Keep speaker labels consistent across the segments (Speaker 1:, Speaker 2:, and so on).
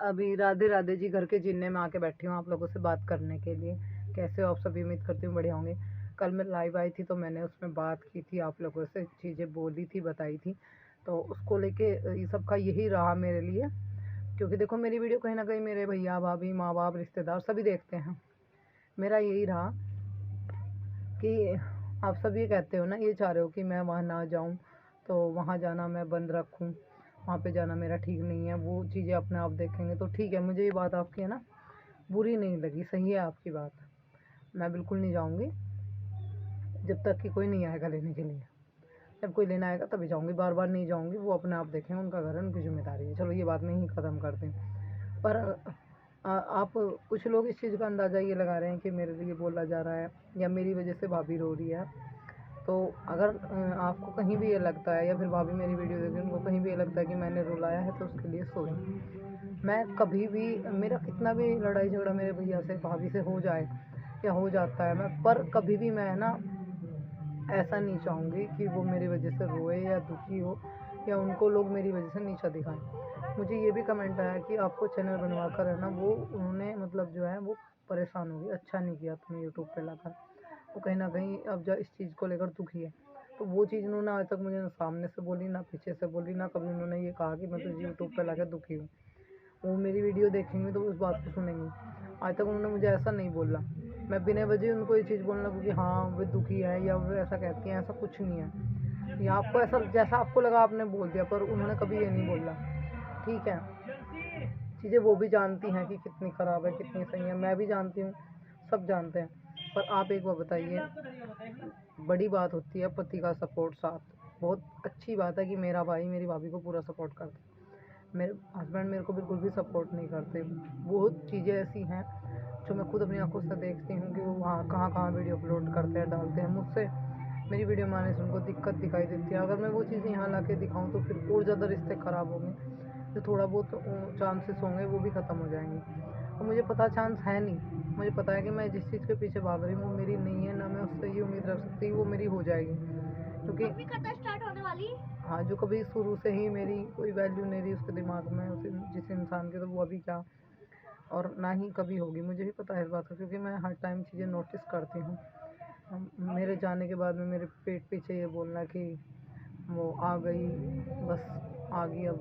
Speaker 1: अभी राधे राधे जी, घर के जिन्ने में आके बैठी हूँ आप लोगों से बात करने के लिए। कैसे हो आप सभी? उम्मीद करती हूँ बढ़िया होंगे। कल मैं लाइव आई थी तो मैंने उसमें बात की थी, आप लोगों से चीज़ें बोली थी, बताई थी। तो उसको लेके ये सब का यही रहा मेरे लिए, क्योंकि देखो मेरी वीडियो कहीं ना कहीं मेरे भैया भाभी माँ बाप रिश्तेदार सभी देखते हैं। मेरा यही रहा कि आप सब ये कहते हो ना, ये चाह रहे हो कि मैं वहाँ ना जाऊँ, तो वहाँ जाना मैं बंद रखूँ, वहाँ पे जाना मेरा ठीक नहीं है, वो चीज़ें अपने आप देखेंगे। तो ठीक है, मुझे ये बात आपकी है ना बुरी नहीं लगी, सही है आपकी बात। मैं बिल्कुल नहीं जाऊँगी जब तक कि कोई नहीं आएगा लेने के लिए। जब कोई लेने आएगा तभी जाऊँगी, बार बार नहीं जाऊँगी। वो अपने आप देखेंगे, उनका घर है, उनकी जिम्मेदारी है। चलो ये बात मैं ही ख़त्म करती हूँ। पर आप कुछ लोग इस चीज़ का अंदाज़ा ये लगा रहे हैं कि मेरे लिए बोला जा रहा है या मेरी वजह से भाभी रो रही है। तो अगर आपको कहीं भी ये लगता है या फिर भाभी मेरी वीडियो देख रही है, उनको कहीं भी ये लगता है कि मैंने रुलाया है, तो उसके लिए सॉरी। मैं कभी भी, मेरा कितना भी लड़ाई झगड़ा मेरे भैया से भाभी से हो जाए या हो जाता है, मैं पर कभी भी मैं ना ऐसा नहीं चाहूँगी कि वो मेरी वजह से रोए या दुखी हो या उनको लोग मेरी वजह से नीचा दिखाएं। मुझे ये भी कमेंट आया कि आपको चैनल बनवा कर है ना, वो उन्होंने मतलब जो है वो परेशान होगी, अच्छा नहीं किया तुमने यूट्यूब पे लाकर। वो कहीं ना कहीं अब जो इस चीज़ को लेकर दुखी है। तो वो चीज़ उन्होंने आज तक मुझे ना सामने से बोली, ना पीछे से बोली, ना कभी उन्होंने ये कहा कि मैं तुझे यूट्यूब पे लाकर दुखी हूँ। वो मेरी वीडियो देखेंगे तो उस बात को सुनेंगे। आज तक उन्होंने मुझे ऐसा नहीं बोला। मैं बिना वजह उनको ये चीज़ बोलने लगूँ कि हाँ वो दुखी है या वो ऐसा कहती हैं, ऐसा कुछ नहीं है। या आपको ऐसा जैसा आपको लगा आपने बोल दिया, पर उन्होंने कभी ये नहीं बोला। ठीक है, चीज़ें वो भी जानती हैं कि कितनी ख़राब है कितनी सही है, मैं भी जानती हूँ, सब जानते हैं। पर आप एक बार बताइए, बड़ी बात होती है पति का सपोर्ट साथ। बहुत अच्छी बात है कि मेरा भाई मेरी भाभी को पूरा सपोर्ट करता है। मेरे हस्बैंड मेरे को बिल्कुल भी सपोर्ट नहीं करते। बहुत चीज़ें ऐसी हैं जो मैं खुद अपनी आंखों से देखती हूँ कि वो वहाँ कहाँ कहाँ वीडियो अपलोड करते हैं, डालते हैं। मुझसे मेरी वीडियो में आने से उनको दिक्कत दिखाई देती है। अगर मैं वो चीज़ें यहाँ ला के दिखाऊँ तो फिर और ज़्यादा रिश्ते ख़राब होंगे, जो थोड़ा बहुत चांसेस होंगे वो भी ख़त्म हो जाएंगे। और मुझे पता चांस है नहीं, मुझे पता है कि मैं जिस चीज़ के पीछे भाग रही हूँ वो मेरी नहीं है, ना मैं उससे ये उम्मीद रख सकती वो मेरी हो जाएगी। क्योंकि स्टार्ट होने वाली, हाँ, जो कभी शुरू से ही मेरी कोई वैल्यू नहीं रही उसके दिमाग में, उस जिस इंसान के, तो वो अभी क्या, और ना ही कभी होगी। मुझे भी पता है इस बात का, क्योंकि मैं हर टाइम चीज़ें नोटिस करती हूँ। मेरे जाने के बाद में मेरे पेट पीछे ये बोलना कि वो आ गई, बस आ गई अब,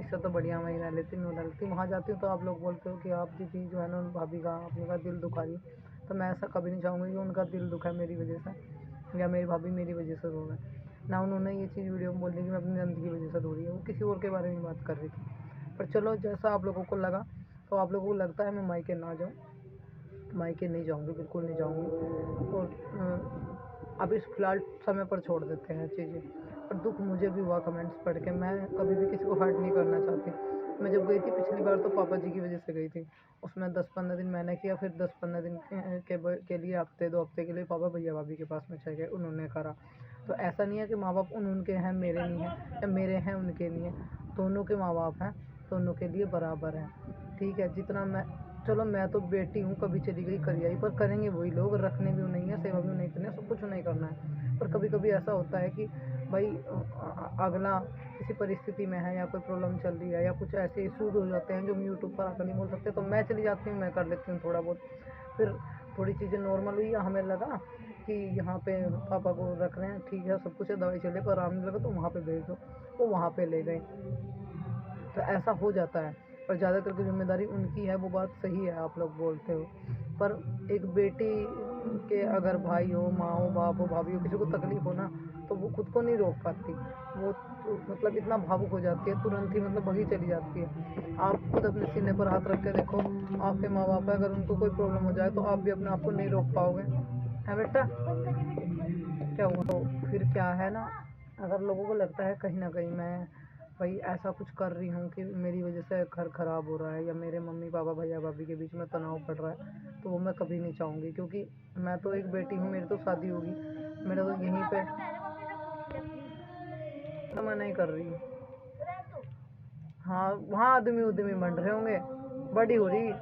Speaker 1: इससे तो बढ़िया मैं ही रह लेती, नहीं डालती। वहाँ जाती हूँ तो आप लोग बोलते हो कि आप दीदी जो है ना उन भाभी का अपने का दिल दुखा रही है। तो मैं ऐसा कभी नहीं चाहूँगी कि उनका दिल दुखा है मेरी वजह से, या मेरी भाभी मेरी वजह से रो रहे। ना उन्होंने ये चीज़ वीडियो में बोली कि मैं अपनी नंद की वजह से रो रही है, वो किसी और के बारे में बात कर रही थी। पर चलो, जैसा आप लोगों को लगा, तो आप लोगों को लगता है मैं मायके ना जाऊँ, मायके नहीं जाऊँगी, बिल्कुल नहीं जाऊँगी। और अभी फ़िलहाल समय पर छोड़ देते हैं चीज़ें। पर दुख मुझे भी हुआ कमेंट्स पढ़ के। मैं कभी भी किसी को हर्ट नहीं करना चाहती। मैं जब गई थी पिछली बार तो पापा जी की वजह से गई थी। उसमें 10-15 दिन मैंने किया, फिर 10-15 दिन के लिए, हफ्ते 2 हफ्ते के लिए पापा भैया भाभी के पास में चले गए, उन्होंने करा। तो ऐसा नहीं है कि माँ बाप उनके हैं मेरे नहीं हैं, या मेरे हैं उनके नहीं हैं। दोनों के माँ बाप हैं, दोनों के लिए बराबर हैं। ठीक है, जितना मैं, चलो मैं तो बेटी हूँ, कभी चली गई कर आई, पर करेंगे वही लोग, रखने भी नहीं है, सेवा भी नहीं करनी है, सब कुछ नहीं करना है। पर कभी कभी ऐसा होता है कि भाई अगला किसी परिस्थिति में है या कोई प्रॉब्लम चल रही है या कुछ ऐसे इशूज़ हो जाते हैं जो हम यूट्यूब पर आकर नहीं बोल सकते, तो मैं चली जाती हूँ, मैं कर लेती हूँ थोड़ा बहुत। फिर थोड़ी चीज़ें नॉर्मल हुई, हमें लगा कि यहाँ पे पापा को रख रहे हैं, ठीक है, सब कुछ है, दवाई चले, पर आराम नहीं लगा तो वहाँ पे भेज दो, वो वहाँ पे ले गए। तो ऐसा हो जाता है। पर ज़्यादातर की जिम्मेदारी उनकी है, वो बात सही है आप लोग बोलते हो। पर एक बेटी के अगर भाई हो, माँ हो, बाप हो, भाभी हो, किसी को तकलीफ़ हो ना, तो वो खुद को नहीं रोक पाती। वो तो मतलब इतना भावुक हो जाती है, तुरंत ही मतलब भगी चली जाती है। आप खुद अपने सीने पर हाथ रख के देखो, आपके माँ बाप है, अगर उनको कोई प्रॉब्लम हो जाए तो आप भी अपने आप को नहीं रोक पाओगे, है बेटा? क्या हुआ? तो फिर क्या है ना, अगर लोगों को लगता है कहीं ना कहीं मैं भाई ऐसा कुछ कर रही हूँ कि मेरी वजह से घर ख़राब हो रहा है या मेरे मम्मी पापा भैया भाभी के बीच में तनाव पड़ रहा है, तो वो मैं कभी नहीं चाहूँगी। क्योंकि मैं तो एक बेटी हूँ, मेरी तो शादी होगी, मेरा तो यहीं पे, तो मैं नहीं कर रही हूँ। हाँ, वहाँ आदमी उद्यमी बन रहे होंगे, बड़ी हो रही,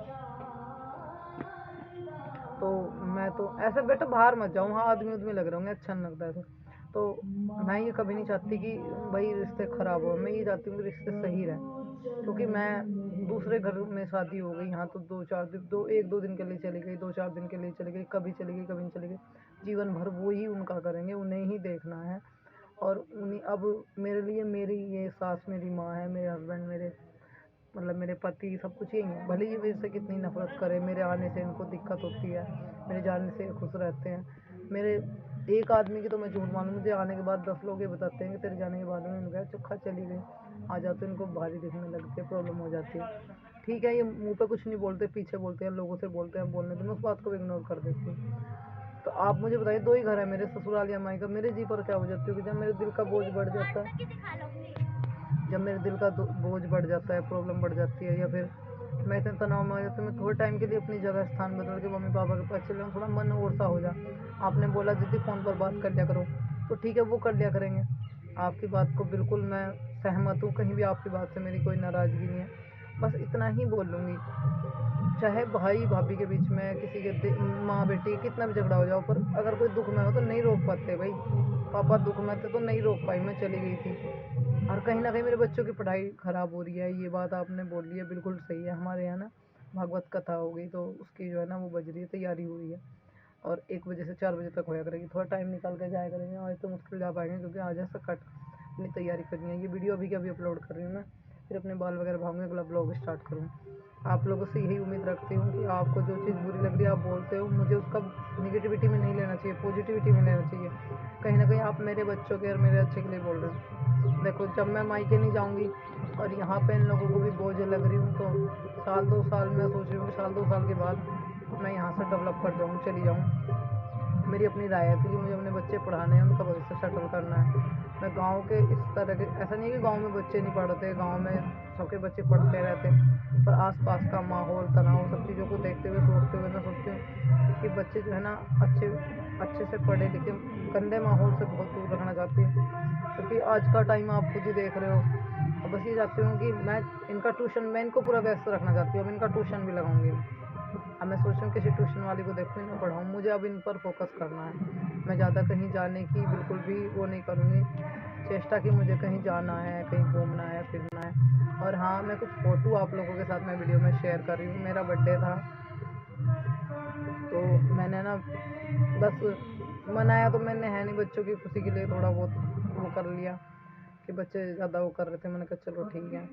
Speaker 1: तो मैं तो ऐसे बेटा बाहर मत जाऊँ, वहाँ आदमी उद्यमी लग रहे होंगे, अच्छा नहीं लगता ऐसे। तो मैं ये कभी नहीं चाहती कि भाई रिश्ते ख़राब हो, मैं ये चाहती हूँ कि रिश्ते सही रहें। क्योंकि मैं दूसरे घर में शादी हो गई, यहाँ तो 1-2 दिन के लिए चली गई, 2-4 दिन के लिए चली गई, कभी चली गई कभी नहीं चली गई, जीवन भर वो ही उनका करेंगे, उन्हें ही देखना है। और उन्हीं अब मेरे लिए मेरी ये सास मेरी माँ है, मेरे हस्बैंड मेरे मतलब मेरे पति सब कुछ यही है। भले ही मेरे से कितनी नफरत करे, मेरे आने से इनको दिक्कत होती है, मेरे जाने से ये खुश रहते हैं। मेरे एक आदमी की तो मैं झूठ मानूं, मुझे आने के बाद 10 लोग ये बताते हैं कि तेरे जाने के बाद में उनका चुखा चली गई, आ जाते इनको भारी दिखने लगती है, प्रॉब्लम हो जाती है। ठीक है, ये मुंह पे कुछ नहीं बोलते, पीछे बोलते हैं, लोगों से बोलते हैं, बोलने तो मैं उस बात को इग्नोर कर देती हूँ। तो आप मुझे बताइए, 2 ही घर है मेरे, ससुराल या मायका, मेरे जी पर क्या हो जाती है कि जब मेरे दिल का बोझ बढ़ जाता है, जब मेरे दिल का बोझ बढ़ जाता है, प्रॉब्लम बढ़ जाती है, या फिर मैं इतने तनाव में आ जाती हूँ, मैं थोड़े टाइम के लिए अपनी जगह स्थान बदल के मम्मी पापा के पास चले जाऊँ, थोड़ा मन और सा हो जा। आपने बोला दीदी फ़ोन पर बात कर लिया करो, तो ठीक है वो कर लिया करेंगे। आपकी बात को बिल्कुल मैं सहमत हूँ, कहीं भी आपकी बात से मेरी कोई नाराज़गी नहीं है। बस इतना ही बोल लूँगी, चाहे भाई भाभी के बीच में किसी के माँ बेटी कितना भी झगड़ा हो जाओ, पर अगर कोई दुख में हो तो नहीं रोक पाते भाई। पापा दुख में थे तो नहीं रोक पाई, मैं चली गई थी। और कहीं ना कहीं मेरे बच्चों की पढ़ाई ख़राब हो रही है, ये बात आपने बोल ली है, बिल्कुल सही है। हमारे यहाँ ना भागवत कथा हो गई, तो उसकी जो है ना वो बज रही है, तैयारी हो रही है, और 1 बजे से 4 बजे तक होया करेगी। थोड़ा टाइम निकाल के जाया करेंगे, आज तो मुश्किल जा पाएंगे क्योंकि आज ऐसा कट अपनी तैयारी करनी है। ये वीडियो अभी के अभी अपलोड कर रही हूँ मैं, फिर अपने बाल वगैरह भागूंगे, अगला ब्लॉग स्टार्ट करूँ। आप लोगों से यही उम्मीद रखती हूँ कि आपको जो चीज़ बुरी लग रही है आप बोलते हो, मुझे उसका निगेटिविटी में नहीं लेना चाहिए, पॉजिटिविटी में लेना चाहिए। कहीं ना कहीं आप मेरे बच्चों के और मेरे अच्छे के लिए बोल रहे हो। देखो, जब मैं मायके नहीं जाऊँगी और यहाँ पे इन लोगों को भी बोझ लग रही हूँ, तो साल 2 साल मैं सोच रही हूँ कि साल 2 साल के बाद मैं यहाँ से डेवलप कर जाऊँ, चली जाऊँ। मेरी अपनी राय है, क्योंकि मुझे अपने बच्चे पढ़ाने हैं, उनका भविष्य सेटल करना है। मैं गांव के इस तरह के, ऐसा नहीं है कि गांव में बच्चे नहीं पढ़ते, गांव में सबके बच्चे पढ़ते रहते हैं, पर आसपास का माहौल, तनाव, सब चीज़ों को देखते हुए सोचते हुए मैं सोचती हूँ कि बच्चे जो है ना अच्छे अच्छे से पढ़े लिखे, गंदे माहौल से बहुत दूर रखना चाहती हूँ। क्योंकि आज का टाइम आप खुद ही देख रहे हो। अब बस ये चाहती हूँ कि मैं इनका ट्यूशन, मैं इनको पूरा व्यस्त रखना चाहती हूँ, अब इनका ट्यूशन भी लगाऊंगी। अब मैं सोच रही हूँ किसी ट्यूशन वाली को देखूँ, इन्हें पढ़ाऊँ, मुझे अब इन पर फोकस करना है। मैं ज़्यादा कहीं जाने की बिल्कुल भी वो नहीं करूँगी चेष्टा कि मुझे कहीं जाना है, कहीं घूमना है, फिरना है। और हाँ, मैं कुछ फ़ोटो आप लोगों के साथ मैं वीडियो में शेयर कर रही हूँ। मेरा बर्थडे था, तो मैंने ना बस मनाया तो मैंने है नहीं, बच्चों की खुशी के लिए थोड़ा बहुत वो कर लिया कि बच्चे ज़्यादा वो कर रहे थे, मैंने कहा चलो ठीक है।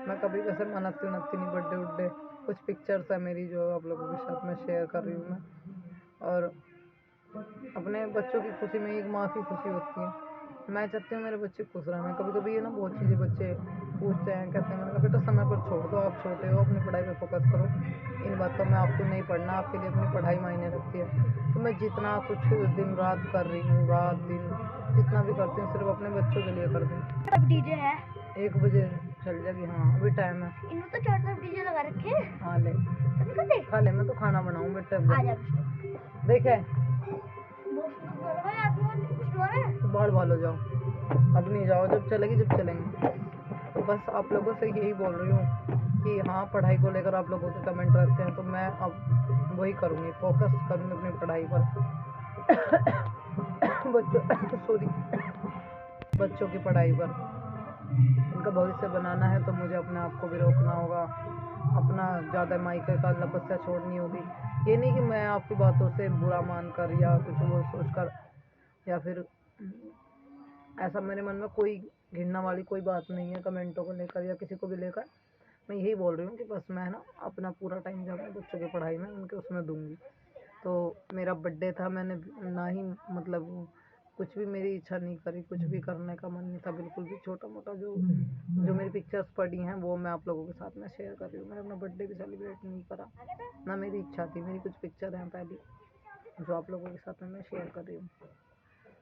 Speaker 1: मैं कभी वैसे मनाती उनाती नहीं बर्थडे उड्डे। कुछ पिक्चर्स है मेरी जो आप लोगों के साथ में शेयर कर रही हूँ मैं, और अपने बच्चों की खुशी में एक माँ की खुशी होती है। मैं चाहती हूँ मेरे बच्चे खुश रहें। मैं कभी कभी ये ना बहुत चीज़ें बच्चे पूछते हैं, कहते हैं, मैंने कहा बेटा समय पर छोड़ दो, आप छोटे हो, अपनी पढ़ाई पे फोकस करो, इन बातों में आपको नहीं पढ़ना, आपके लिए अपनी पढ़ाई मायने रखती है। तो मैं जितना कुछ दिन रात कर रही हूँ, रात दिन जितना भी करती हूँ, सिर्फ अपने बच्चों के लिए करती हूँ।
Speaker 2: अब डीजे है
Speaker 1: 1 बजे चल जाएगी, हाँ अभी टाइम है।
Speaker 2: इन्होंने तो चार तरफ डीजे लगा रखे हैं।
Speaker 1: हाँ ले
Speaker 2: तुम कर दे
Speaker 1: खा ले, मैं तो खाना बनाऊँ बेटा।
Speaker 2: आ जा
Speaker 1: देखे
Speaker 2: भाई आदमी वाली कुछ हो रहा है।
Speaker 1: बाल बाल हो जाओ, अब नहीं जाओ, जब चलेगी जब चलेंगे। तो बस आप लोगों से यही बोल रही हूँ कि हाँ, पढ़ाई को लेकर आप लोगों के कमेंट रहते हैं, तो मैं अब वही करूँगी, फोकस करूँगी अपनी पढ़ाई पर। बच्चों सॉरी, बच्चों की पढ़ाई पर। उनका भविष्य बनाना है तो मुझे अपने आप को भी रोकना होगा, अपना ज़्यादा मायके का तपस्या छोड़नी होगी। ये नहीं कि मैं आपकी बातों से बुरा मानकर या कुछ वो सोचकर, या फिर ऐसा मेरे मन में कोई घिरना वाली कोई बात नहीं है कमेंटों को लेकर या किसी को भी लेकर। मैं यही बोल रही हूँ कि बस मैं ना अपना पूरा टाइम जो अपने बच्चों की पढ़ाई में उनके उसमें दूंगी। तो मेरा बर्थडे था, मैंने ना ही मतलब कुछ भी मेरी इच्छा नहीं करी, कुछ भी करने का मन नहीं था बिल्कुल भी। छोटा मोटा जो जो मेरी पिक्चर्स पड़ी हैं वो मैं आप लोगों के साथ में शेयर कर रही हूँ। मैंने अपना बर्थडे भी सेलिब्रेट नहीं करा, ना मेरी इच्छा थी। मेरी कुछ पिक्चर हैं पहली जो आप लोगों के साथ में मैं शेयर कर रही हूँ।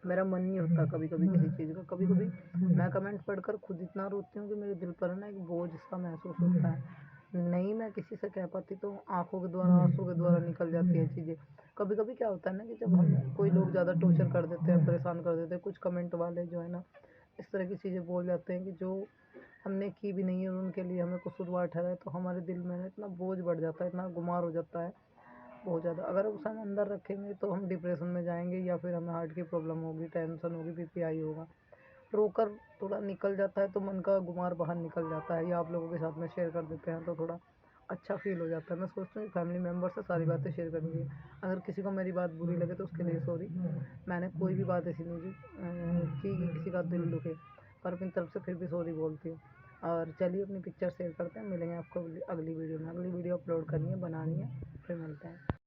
Speaker 1: मेरा मन नहीं होता कभी कभी किसी चीज़ का, कभी कभी मैं कमेंट पढ़कर खुद इतना रोती हूँ कि मेरे दिल पर ना एक बोझ सा महसूस होता है। नहीं मैं किसी से कह पाती, तो आंखों के द्वारा, आंसू के द्वारा निकल जाती है चीज़ें। कभी कभी क्या होता है ना कि जब हम कोई लोग ज़्यादा टॉर्चर कर देते हैं, परेशान कर देते हैं, कुछ कमेंट वाले जो है ना इस तरह की चीज़ें बोल जाते हैं कि जो हमने की भी नहीं है और उनके लिए हमें कसूरवार ठहराए, तो हमारे दिल में ना इतना बोझ बढ़ जाता है, इतना गुमार हो जाता है बहुत ज़्यादा। अगर उसे हम अंदर रखेंगे तो हम डिप्रेशन में जाएंगे, या फिर हमें हार्ट की प्रॉब्लम होगी, टेंशन होगी, बीपी हाई होगा। रोकर थोड़ा निकल जाता है तो मन का गुमार बाहर निकल जाता है, या आप लोगों के साथ में शेयर कर देते हैं तो थोड़ा अच्छा फील हो जाता है। मैं सोचती हूँ फैमिली मेम्बर से सारी बातें शेयर करनी चाहिए। अगर किसी को मेरी बात बुरी लगे तो उसके लिए सॉरी। मैंने कोई भी बात ऐसी नहीं की कि किसी का दिल दुखे, पर अपनी तरफ से फिर भी सॉरी बोलती हूँ। और चलिए अपनी पिक्चर शेयर करते हैं, मिलेंगे आपको अगली वीडियो में। अगली वीडियो अपलोड करनी है, बनानी है, फिर मिलते हैं।